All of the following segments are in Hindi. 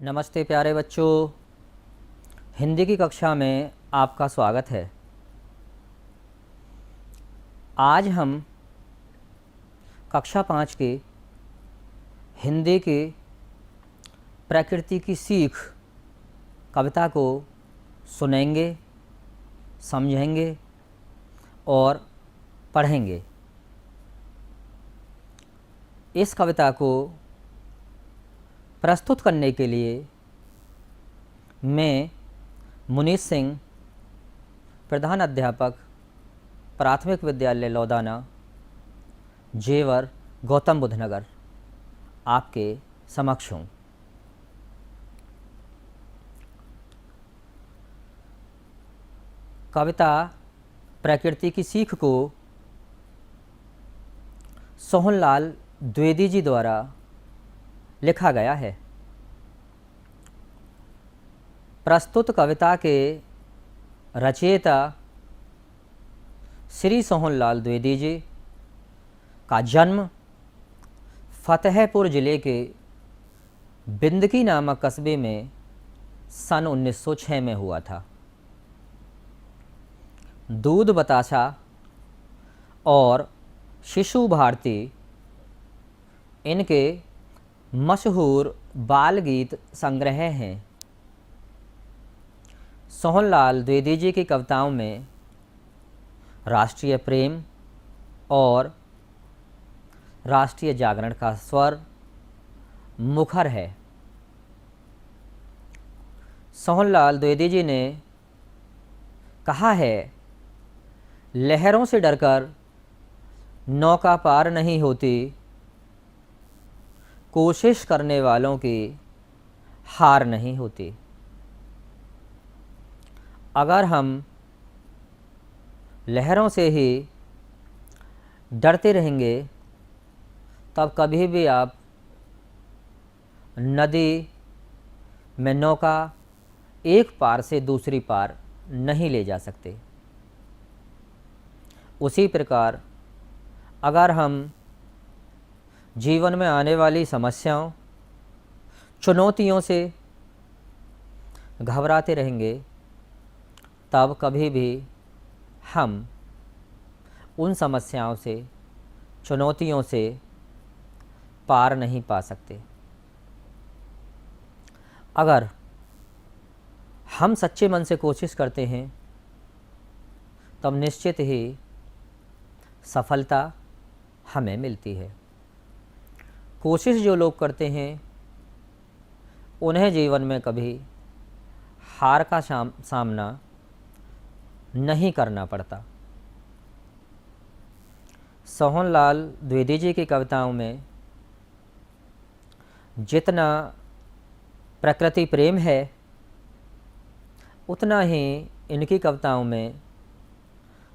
नमस्ते प्यारे बच्चों, हिंदी की कक्षा में आपका स्वागत है। आज हम कक्षा 5 की हिंदी की प्रकृति की सीख कविता को सुनेंगे, समझेंगे और पढ़ेंगे। इस कविता को प्रस्तुत करने के लिए मैं मुनीश सिंह, प्रधान अध्यापक, प्राथमिक विद्यालय लौदाना, जेवर, गौतम बुद्ध नगर, आपके समक्ष हूँ। कविता प्रकृति की सीख को सोहनलाल द्विवेदी जी द्वारा लिखा गया है। प्रस्तुत कविता के रचयिता श्री सोहनलाल द्विवेदी जी का जन्म फतेहपुर ज़िले के बिंदकी नामक कस्बे में सन 1906 में हुआ था। दूध बताशा और शिशु भारती इनके मशहूर बाल गीत संग्रह हैं। सोहनलाल द्विवेदी जी की कविताओं में राष्ट्रीय प्रेम और राष्ट्रीय जागरण का स्वर मुखर है। सोहनलाल द्विवेदी जी ने कहा है, लहरों से डरकर नौका पार नहीं होती, कोशिश करने वालों की हार नहीं होती। अगर हम लहरों से ही डरते रहेंगे तब कभी भी आप नदी में नौका एक पार से दूसरी पार नहीं ले जा सकते। उसी प्रकार अगर हम जीवन में आने वाली समस्याओं, चुनौतियों से घबराते रहेंगे तब कभी भी हम उन समस्याओं से, चुनौतियों से पार नहीं पा सकते। अगर हम सच्चे मन से कोशिश करते हैं तब निश्चित ही सफलता हमें मिलती है। कोशिश जो लोग करते हैं उन्हें जीवन में कभी हार का सामना नहीं करना पड़ता। सोहनलाल द्विवेदी जी की कविताओं में जितना प्रकृति प्रेम है उतना ही इनकी कविताओं में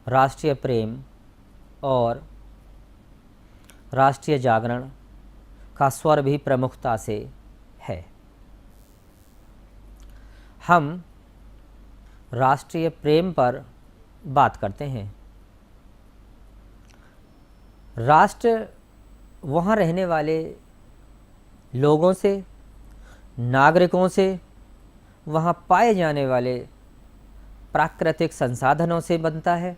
राष्ट्रीय प्रेम और राष्ट्रीय जागरण का स्वर भी प्रमुखता से है। हम राष्ट्रीय प्रेम पर बात करते हैं। राष्ट्र वहाँ रहने वाले लोगों से, नागरिकों से, वहाँ पाए जाने वाले प्राकृतिक संसाधनों से बनता है।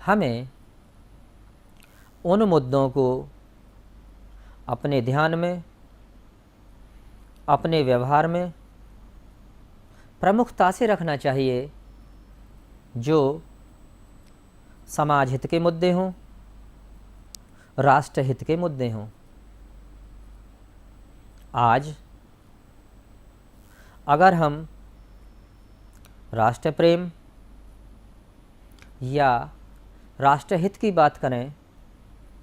हमें उन मुद्दों को अपने ध्यान में, अपने व्यवहार में प्रमुखता से रखना चाहिए जो समाज हित के मुद्दे हों, राष्ट्र हित के मुद्दे हों। आज अगर हम राष्ट्र प्रेम या राष्ट्रहित की बात करें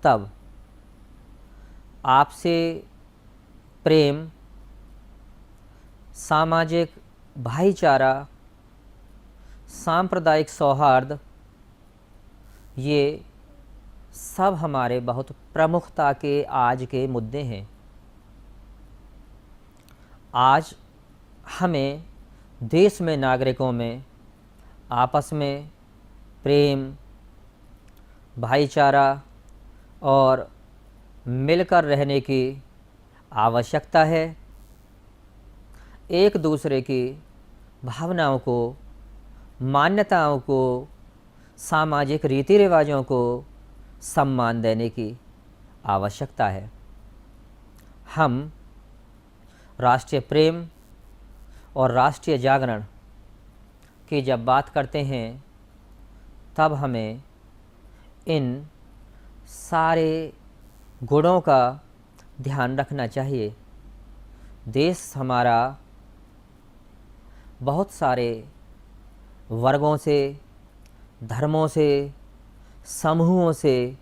तब आपसे प्रेम, सामाजिक भाईचारा, सांप्रदायिक सौहार्द, ये सब हमारे बहुत प्रमुखता के आज के मुद्दे हैं। आज हमें देश में नागरिकों में आपस में प्रेम, भाईचारा और मिलकर रहने की आवश्यकता है। एक दूसरे की भावनाओं को, मान्यताओं को, सामाजिक रीति रिवाजों को सम्मान देने की आवश्यकता है। हम राष्ट्रीय प्रेम और राष्ट्रीय जागरण की जब बात करते हैं तब हमें इन सारे गुणों का ध्यान रखना चाहिए। देश हमारा बहुत सारे वर्गों से, धर्मों से, समूहों से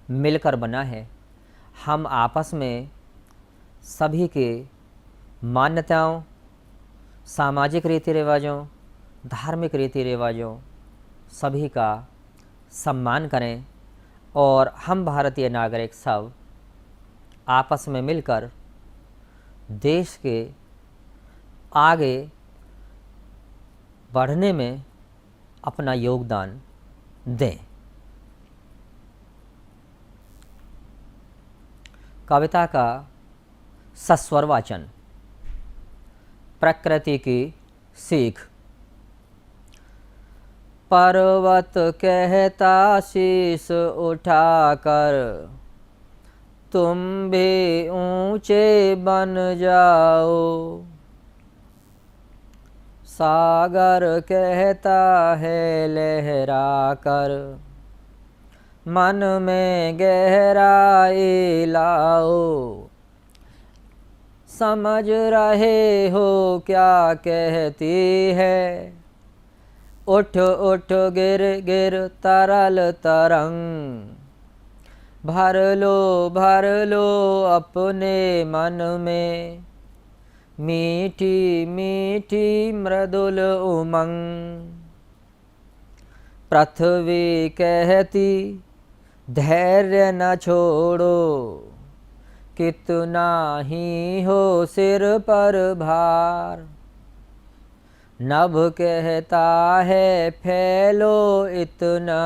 मिलकर बना है। हम आपस में सभी के मान्यताओं, सामाजिक रीति रिवाजों, धार्मिक रीति रिवाजों सभी का सम्मान करें और हम भारतीय नागरिक सब आपस में मिलकर देश के आगे बढ़ने में अपना योगदान दें। कविता का सस्वर वाचन। प्रकृति की सीख। पर्वत कहता शीश उठाकर, तुम भी ऊंचे बन जाओ। सागर कहता है लहरा कर, मन में गहराई लाओ। समझ रहे हो क्या कहती है, उठ उठ गिर गिर तरल तरंग। भर लो अपने मन में मीठी मीठी मृदुल उमंग। पृथ्वी कहती धैर्य न छोड़ो, कितना ही हो सिर पर भार। नभ कहता है फैलो इतना,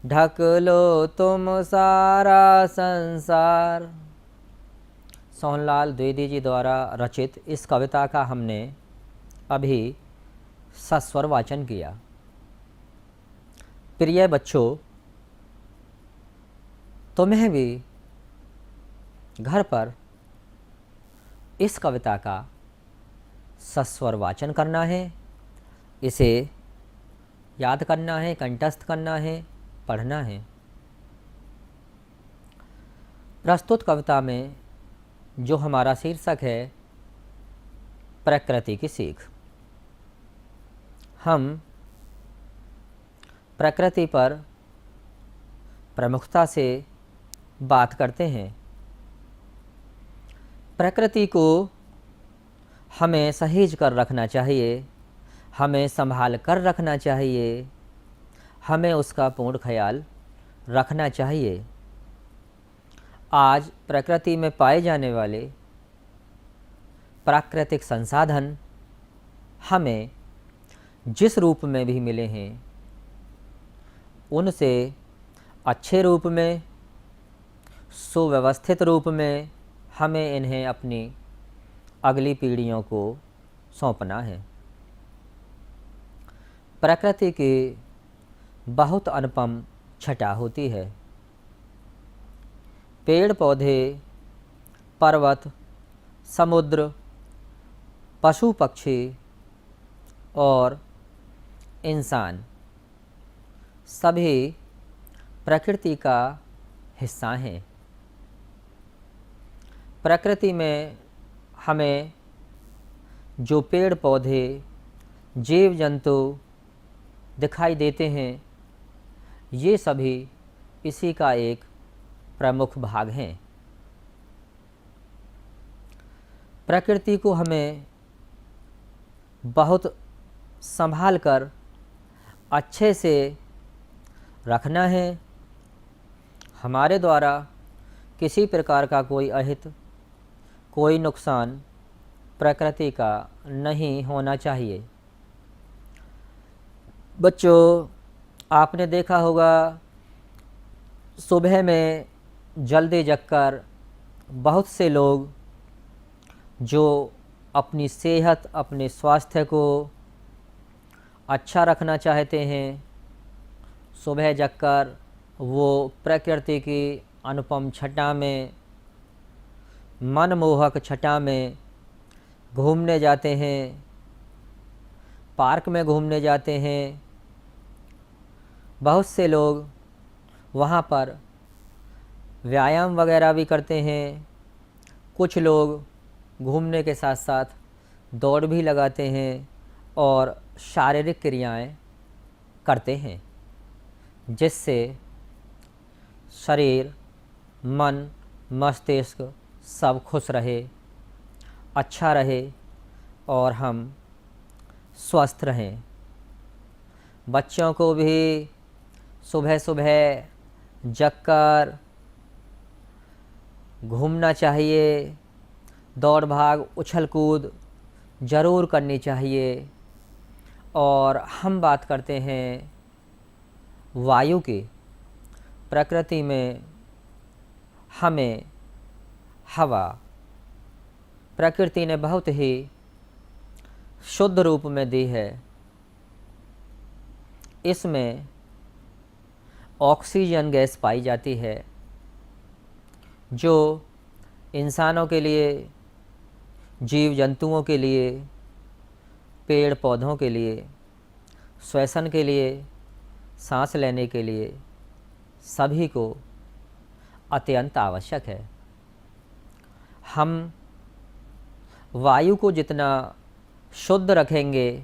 ढक लो तुम सारा संसार। सोहनलाल द्विवेदी जी द्वारा रचित इस कविता का हमने अभी सस्वर वाचन किया। प्रिय बच्चों, तुम्हें भी घर पर इस कविता का सस्वर वाचन करना है, इसे याद करना है, कंठस्थ करना है, पढ़ना है। प्रस्तुत कविता में जो हमारा शीर्षक है प्रकृति की सीख। हम प्रकृति पर प्रमुखता से बात करते हैं। प्रकृति को हमें सहेज कर रखना चाहिए, हमें संभाल कर रखना चाहिए, हमें उसका पूर्ण ख्याल रखना चाहिए। आज प्रकृति में पाए जाने वाले प्राकृतिक संसाधन हमें जिस रूप में भी मिले हैं, उनसे अच्छे रूप में, सुव्यवस्थित रूप में हमें इन्हें अपनी अगली पीढ़ियों को सौंपना है। प्रकृति की बहुत अनुपम छटा होती है। पेड़ पौधे, पर्वत, समुद्र, पशु पक्षी और इंसान सभी प्रकृति का हिस्सा हैं। प्रकृति में हमें जो पेड़ पौधे, जीव जंतु दिखाई देते हैं, ये सभी इसी का एक प्रमुख भाग हैं। प्रकृति को हमें बहुत संभाल कर अच्छे से रखना है। हमारे द्वारा किसी प्रकार का कोई अहित, कोई नुकसान प्रकृति का नहीं होना चाहिए। बच्चों, आपने देखा होगा सुबह में जल्दी जगकर बहुत से लोग जो अपनी सेहत, अपने स्वास्थ्य को अच्छा रखना चाहते हैं, सुबह जगकर वो प्रकृति की अनुपम छटा में, मनमोहक छटा में घूमने जाते हैं, पार्क में घूमने जाते हैं। बहुत से लोग वहाँ पर व्यायाम वगैरह भी करते हैं। कुछ लोग घूमने के साथ साथ दौड़ भी लगाते हैं और शारीरिक क्रियाएं करते हैं, जिससे शरीर, मन, मस्तिष्क सब खुश रहे, अच्छा रहे और हम स्वस्थ रहें। बच्चों को भी सुबह सुबह जगकर घूमना चाहिए, दौड़ भाग उछल कूद ज़रूर करनी चाहिए। और हम बात करते हैं वायु की। प्रकृति में हमें हवा प्रकृति ने बहुत ही शुद्ध रूप में दी है। इसमें ऑक्सीजन गैस पाई जाती है, जो इंसानों के लिए, जीव जंतुओं के लिए, पेड़ पौधों के लिए, श्वसन के लिए, सांस लेने के लिए सभी को अत्यंत आवश्यक है। हम वायु को जितना शुद्ध रखेंगे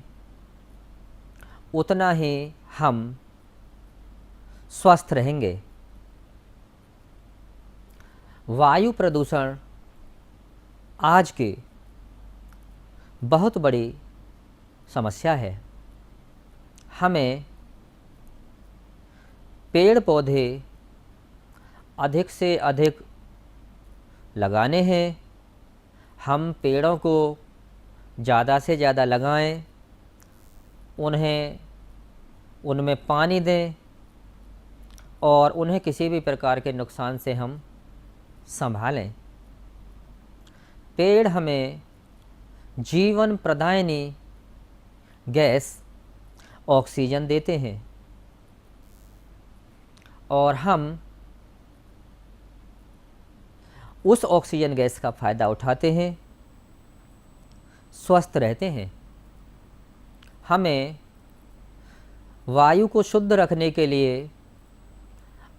उतना ही हम स्वस्थ रहेंगे। वायु प्रदूषण आज की बहुत बड़ी समस्या है। हमें पेड़ पौधे अधिक से अधिक लगाने हैं। हम पेड़ों को ज़्यादा से ज़्यादा लगाएं, उनमें पानी दें और उन्हें किसी भी प्रकार के नुकसान से हम संभालें। पेड़ हमें जीवन प्रदायिनी गैस ऑक्सीजन देते हैं और हम उस ऑक्सीजन गैस का फ़ायदा उठाते हैं, स्वस्थ रहते हैं। हमें वायु को शुद्ध रखने के लिए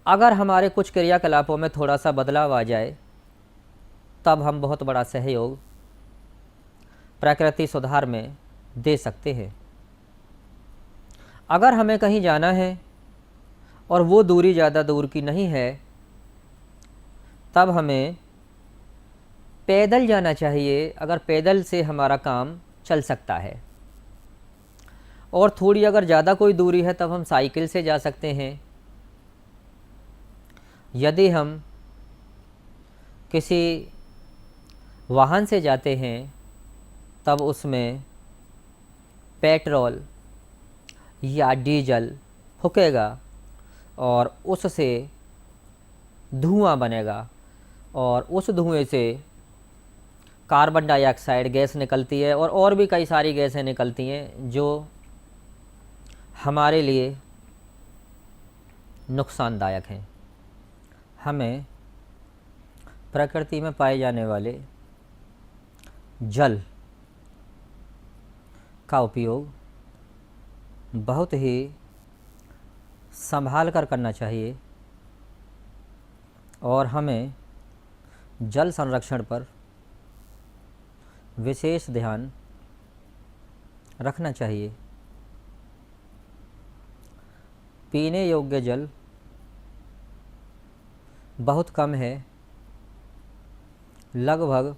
अगर हमारे कुछ क्रियाकलापों में थोड़ा सा बदलाव आ जाए, तब हम बहुत बड़ा सहयोग प्रकृति सुधार में दे सकते हैं। अगर हमें कहीं जाना है और वो दूरी ज़्यादा दूर की नहीं है, तब हमें पैदल जाना चाहिए। अगर पैदल से हमारा काम चल सकता है, और थोड़ी अगर ज़्यादा कोई दूरी है तब हम साइकिल से जा सकते हैं। यदि हम किसी वाहन से जाते हैं तब उसमें पेट्रोल या डीजल फूकेगा और उससे धुआं बनेगा और उस धुएं से कार्बन डाइऑक्साइड गैस निकलती है और भी कई सारी गैसें निकलती हैं जो हमारे लिए नुकसानदायक हैं। हमें प्रकृति में पाए जाने वाले जल का उपयोग बहुत ही संभाल कर करना चाहिए और हमें जल संरक्षण पर विशेष ध्यान रखना चाहिए। पीने योग्य जल बहुत कम है। लगभग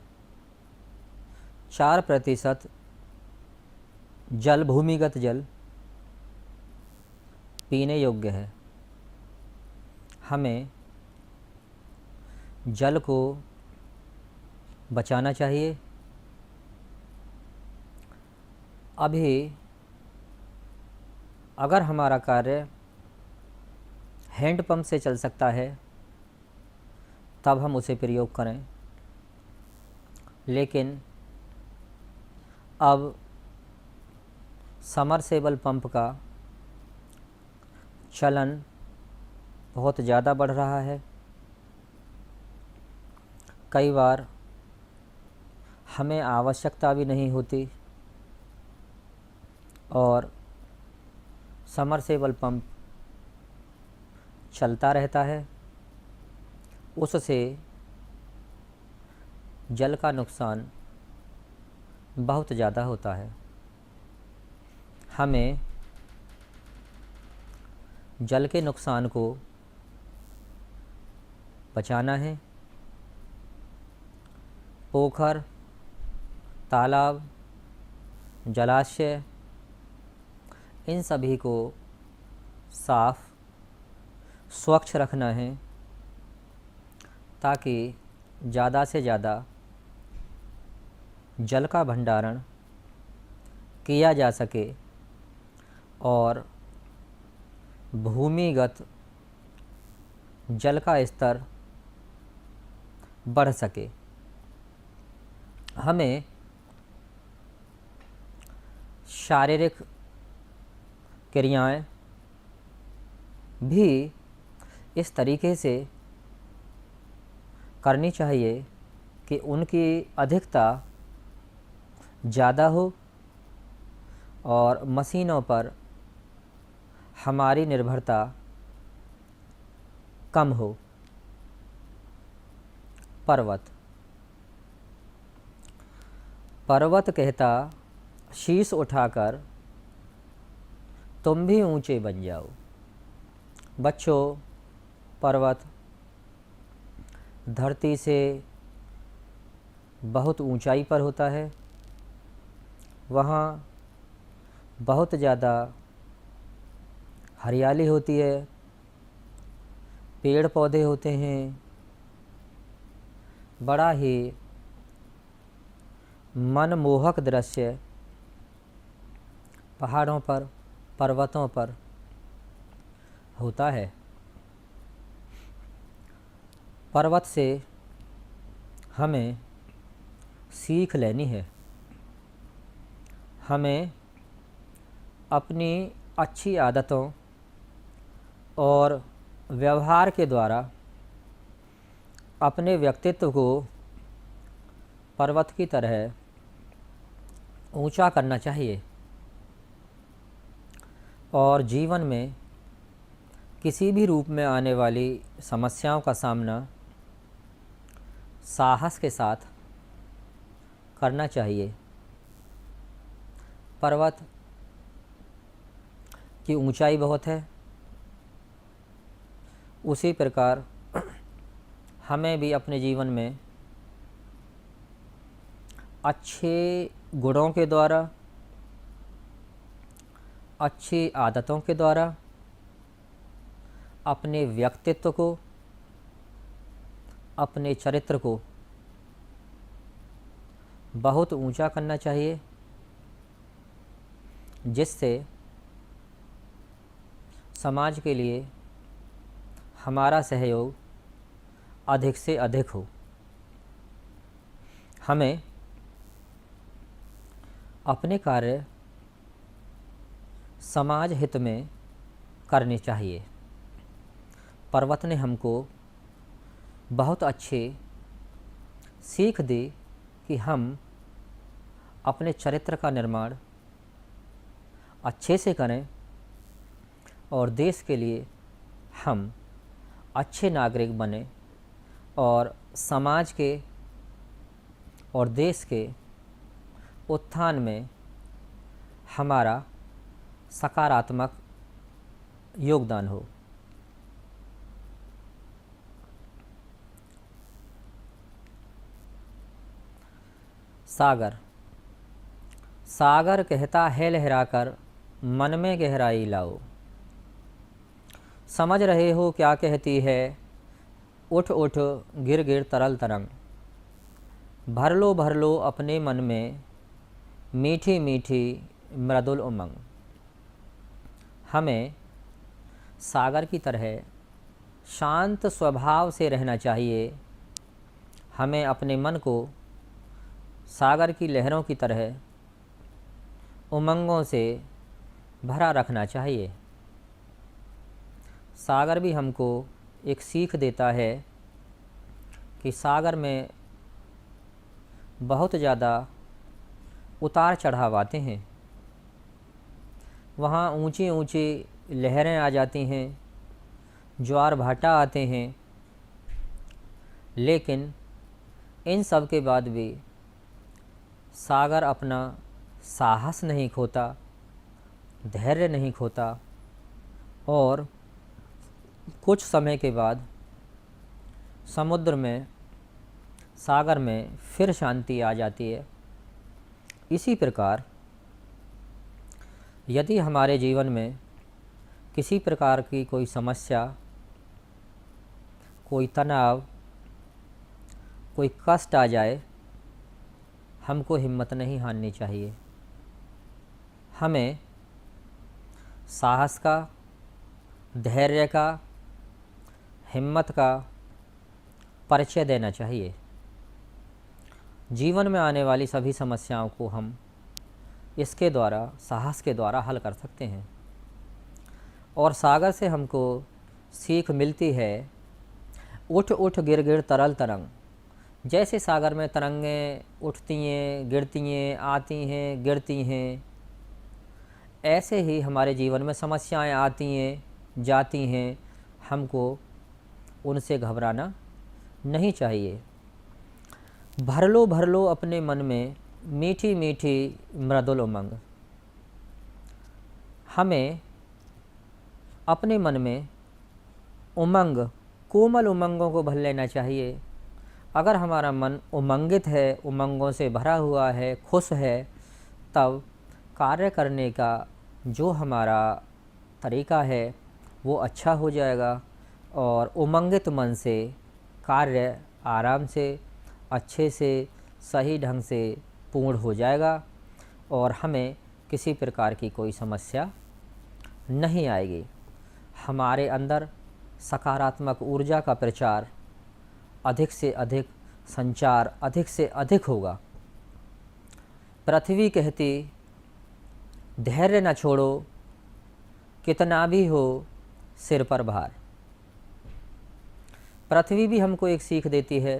4% जल, भूमिगत जल पीने योग्य है। हमें जल को बचाना चाहिए। अभी अगर हमारा कार्य हैंडपंप से चल सकता है तब हम उसे प्रयोग करें। लेकिन अब समरसेबल पंप का चलन बहुत ज़्यादा बढ़ रहा है। कई बार हमें आवश्यकता भी नहीं होती और समरसेबल पंप चलता रहता है, उससे जल का नुकसान बहुत ज़्यादा होता है। हमें जल के नुकसान को बचाना है। पोखर, तालाब, जलाशय, इन सभी को साफ स्वच्छ रखना है ताकि ज़्यादा से ज़्यादा जल का भंडारण किया जा सके और भूमिगत जल का स्तर बढ़ सके। हमें शारीरिक क्रियाएं भी इस तरीके से करनी चाहिए कि उनकी अधिकता ज़्यादा हो और मशीनों पर हमारी निर्भरता कम हो। पर्वत कहता शीश उठाकर तुम भी ऊंचे बन जाओ। बच्चों, पर्वत धरती से बहुत ऊंचाई पर होता है। वहाँ बहुत ज़्यादा हरियाली होती है, पेड़ पौधे होते हैं, बड़ा ही मनमोहक दृश्य पहाड़ों पर, पर्वतों पर होता है। पर्वत से हमें सीख लेनी है। हमें अपनी अच्छी आदतों और व्यवहार के द्वारा अपने व्यक्तित्व को पर्वत की तरह ऊंचा करना चाहिए और जीवन में किसी भी रूप में आने वाली समस्याओं का सामना साहस के साथ करना चाहिए। पर्वत की ऊंचाई बहुत है, उसी प्रकार हमें भी अपने जीवन में अच्छे गुणों के द्वारा, अच्छी आदतों के द्वारा अपने व्यक्तित्व को, अपने चरित्र को बहुत ऊंचा करना चाहिए, जिससे समाज के लिए हमारा सहयोग अधिक से अधिक हो। हमें अपने कार्य समाज हित में करने चाहिए। पर्वत ने हमको बहुत अच्छे सीख दी कि हम अपने चरित्र का निर्माण अच्छे से करें और देश के लिए हम अच्छे नागरिक बने और समाज के और देश के उत्थान में हमारा सकारात्मक योगदान हो। सागर कहता है लहराकर मन में गहराई लाओ। समझ रहे हो क्या कहती है, उठ उठ गिर गिर तरल तरंग। भर लो अपने मन में मीठी मीठी मृदुल उमंग। हमें सागर की तरह शांत स्वभाव से रहना चाहिए। हमें अपने मन को सागर की लहरों की तरह उमंगों से भरा रखना चाहिए। सागर भी हमको एक सीख देता है कि सागर में बहुत ज़्यादा उतार चढ़ाव आते हैं। वहाँ ऊंची ऊंची लहरें आ जाती हैं, ज्वार भाटा आते हैं, लेकिन इन सब के बाद भी सागर अपना साहस नहीं खोता, धैर्य नहीं खोता और कुछ समय के बाद समुद्र में, सागर में फिर शांति आ जाती है। इसी प्रकार यदि हमारे जीवन में किसी प्रकार की कोई समस्या, कोई तनाव, कोई कष्ट आ जाए, हमको हिम्मत नहीं हारनी चाहिए। हमें साहस का, धैर्य का, हिम्मत का परिचय देना चाहिए। जीवन में आने वाली सभी समस्याओं को हम इसके द्वारा, साहस के द्वारा हल कर सकते हैं। और सागर से हमको सीख मिलती है, उठ उठ गिर गिर तरल तरंग। जैसे सागर में तरंगें उठती हैं, गिरती हैं, आती हैं, गिरती हैं, ऐसे ही हमारे जीवन में समस्याएं आती हैं, जाती हैं। हमको उनसे घबराना नहीं चाहिए। भर लो अपने मन में मीठी मीठी मृदुल उमंग। हमें अपने मन में उमंग, कोमल उमंगों को भर लेना चाहिए। अगर हमारा मन उमंगित है, उमंगों से भरा हुआ है, खुश है, तब कार्य करने का जो हमारा तरीका है वो अच्छा हो जाएगा और उमंगित मन से कार्य आराम से, अच्छे से, सही ढंग से पूर्ण हो जाएगा और हमें किसी प्रकार की कोई समस्या नहीं आएगी। हमारे अंदर सकारात्मक ऊर्जा का प्रचार अधिक से अधिक, संचार अधिक से अधिक होगा। पृथ्वी कहती, धैर्य न छोड़ो, कितना भी हो सिर पर भार। पृथ्वी भी हमको एक सीख देती है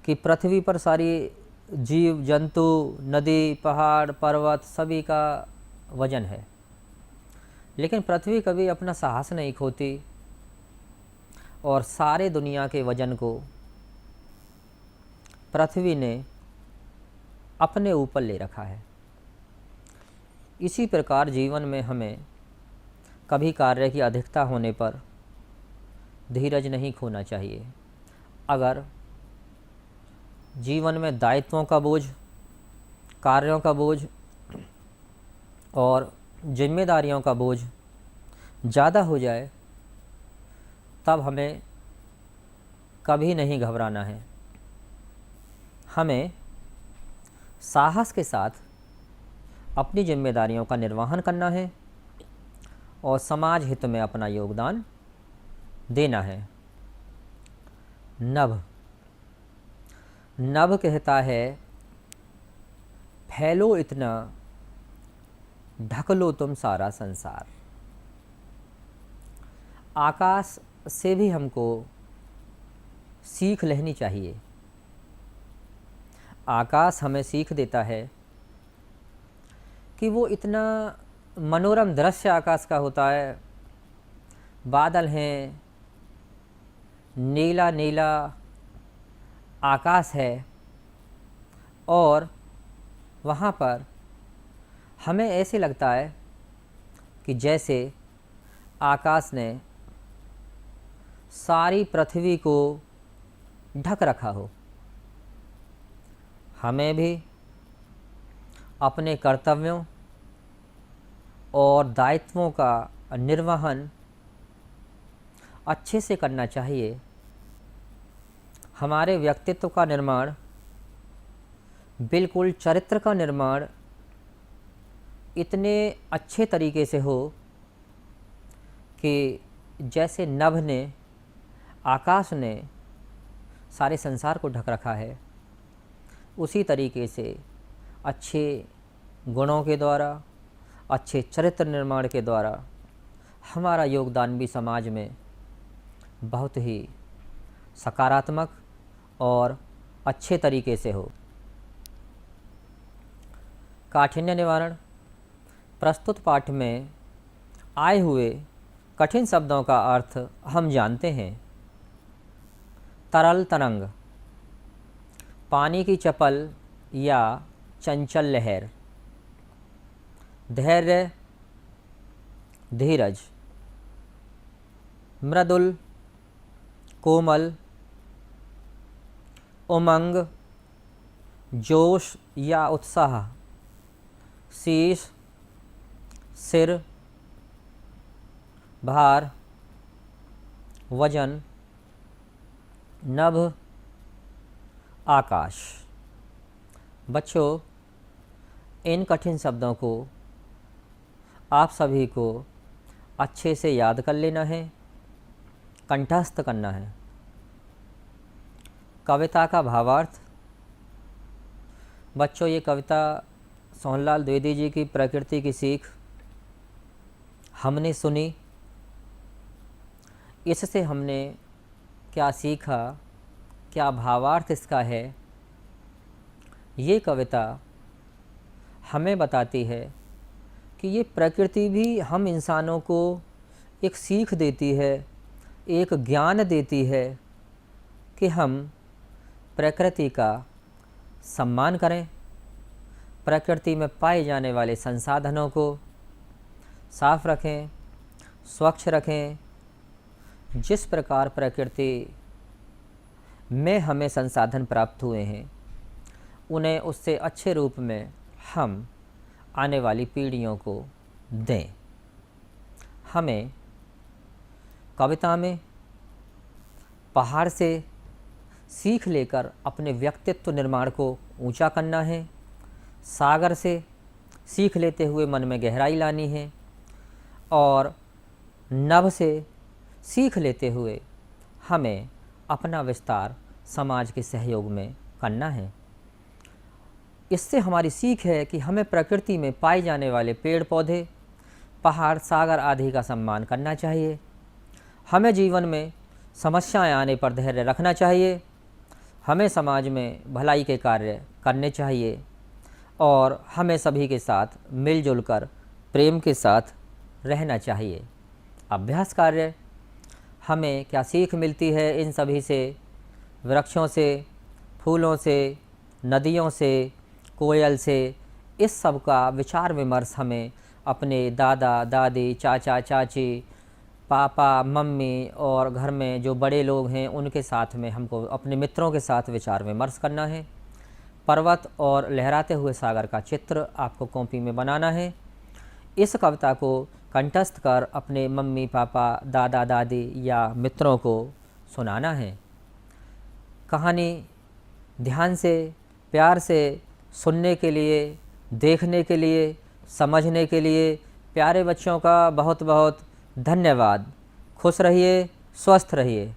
कि पृथ्वी पर सारी जीव जंतु, नदी, पहाड़, पर्वत सभी का वजन है, लेकिन पृथ्वी कभी अपना साहस नहीं खोती और सारे दुनिया के वजन को पृथ्वी ने अपने ऊपर ले रखा है। इसी प्रकार जीवन में हमें कभी कार्य की अधिकता होने पर धीरज नहीं खोना चाहिए। अगर जीवन में दायित्वों का बोझ, कार्यों का बोझ और जिम्मेदारियों का बोझ ज़्यादा हो जाए, तब हमें कभी नहीं घबराना है। हमें साहस के साथ अपनी जिम्मेदारियों का निर्वहन करना है और समाज हित में अपना योगदान देना है। नभ कहता है, फैलो इतना, ढक लो तुम सारा संसार। आकाश से भी हमको सीख लेनी चाहिए। आकाश हमें सीख देता है कि वो इतना मनोरम दृश्य आकाश का होता है। बादल हैं, नीला नीला आकाश है और वहाँ पर हमें ऐसे लगता है कि जैसे आकाश ने सारी पृथ्वी को ढक रखा हो। हमें भी अपने कर्तव्यों और दायित्वों का निर्वहन अच्छे से करना चाहिए। हमारे व्यक्तित्व का निर्माण, बिल्कुल चरित्र का निर्माण इतने अच्छे तरीके से हो कि जैसे नभ ने, आकाश ने सारे संसार को ढक रखा है, उसी तरीके से अच्छे गुणों के द्वारा, अच्छे चरित्र निर्माण के द्वारा हमारा योगदान भी समाज में बहुत ही सकारात्मक और अच्छे तरीके से हो। काठिन्य निवारण। प्रस्तुत पाठ में आए हुए कठिन शब्दों का अर्थ हम जानते हैं। तरल तरंग, पानी की चपल या चंचल लहर। धैर्य, धीरज। मृदुल, कोमल। उमंग, जोश या उत्साह। शीश, सिर। भार, वजन। नभ, आकाश। बच्चों, इन कठिन शब्दों को आप सभी को अच्छे से याद कर लेना है, कंठस्थ करना है। कविता का भावार्थ। बच्चों, ये कविता सोहनलाल द्विवेदी जी की प्रकृति की सीख हमने सुनी। इससे हमने क्या सीखा, क्या भावार्थ इसका है, ये कविता हमें बताती है कि ये प्रकृति भी हम इंसानों को एक सीख देती है, एक ज्ञान देती है कि हम प्रकृति का सम्मान करें, प्रकृति में पाए जाने वाले संसाधनों को साफ रखें, स्वच्छ रखें। जिस प्रकार प्रकृति में हमें संसाधन प्राप्त हुए हैं, उन्हें उससे अच्छे रूप में हम आने वाली पीढ़ियों को दें। हमें कविता में पहाड़ से सीख लेकर अपने व्यक्तित्व निर्माण को ऊंचा करना है, सागर से सीख लेते हुए मन में गहराई लानी है, और नभ से सीख लेते हुए हमें अपना विस्तार समाज के सहयोग में करना है। इससे हमारी सीख है कि हमें प्रकृति में पाए जाने वाले पेड़ पौधे, पहाड़, सागर आदि का सम्मान करना चाहिए। हमें जीवन में समस्याएं आने पर धैर्य रखना चाहिए। हमें समाज में भलाई के कार्य करने चाहिए और हमें सभी के साथ मिलजुल कर प्रेम के साथ रहना चाहिए। अभ्यास कार्य। हमें क्या सीख मिलती है इन सभी से? वृक्षों से, फूलों से, नदियों से, कोयल से, इस सब का विचार विमर्श हमें अपने दादा दादी, चाचा चाची, पापा मम्मी और घर में जो बड़े लोग हैं उनके साथ में, हमको अपने मित्रों के साथ विचार विमर्श करना है। पर्वत और लहराते हुए सागर का चित्र आपको कॉपी में बनाना है। इस कविता को कंठस्थ कर अपने मम्मी पापा, दादा दादी या मित्रों को सुनाना है। कहानी ध्यान से, प्यार से सुनने के लिए, देखने के लिए, समझने के लिए प्यारे बच्चों का बहुत बहुत धन्यवाद। खुश रहिए, स्वस्थ रहिए।